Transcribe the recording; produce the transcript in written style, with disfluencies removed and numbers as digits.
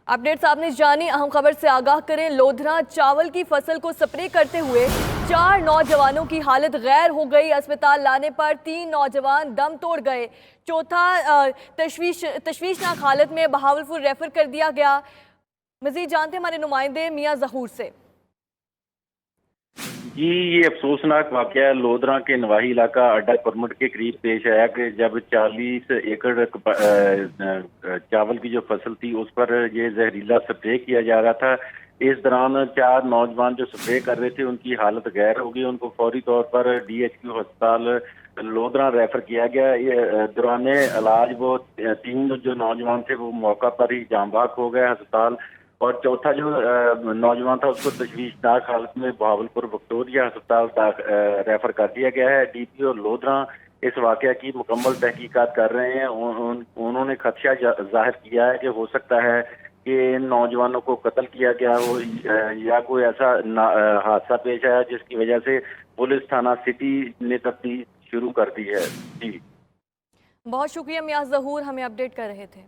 Updates आपने जानी, अहम खबर से आगाह करें। लोधरा चावल की फसल को स्प्रे करते हुए 4 नौजवानों की हालत गैर हो गई। अस्पताल लाने पर 3 नौजवान दम तोड़ गए। चौथा तशवीशनाक हालत में बहावलपुर रेफर कर दिया गया। मजीद जानते हमारे नुमाइंदे मियां जहूर से। जी, ये अफसोसनाक वाकया लोधरा के नवाही इलाका अड्डा परमट के करीब पेश आया कि जब 40 एकड़ चावल की जो फसल थी उस पर ये जहरीला स्प्रे किया जा रहा था। इस दौरान 4 नौजवान जो स्प्रे कर रहे थे उनकी हालत गैर हो गई। उनको फौरी तौर पर DHQ अस्पताल लोधरा रेफर किया गया। ये दौरान इलाज वो 3 जो नौजवान थे वो मौका पर ही जाँ बाक हो गए अस्पताल। और चौथा जो नौजवान था उसको तशवीशनाक हालत में बहावलपुर विक्टोरिया अस्पताल रेफर कर दिया गया है। DPO लोधरा इस वाकया की मुकम्मल तहकीकात कर रहे हैं। उन्होंने खदशा जाहिर किया है कि हो सकता है कि इन नौजवानों को कत्ल किया गया हो या कोई ऐसा हादसा पेश आया जिसकी वजह से पुलिस थाना सिटी ने तफ्तीश शुरू कर दी है। जी, बहुत शुक्रिया मियां जहूर, हमें अपडेट कर रहे थे।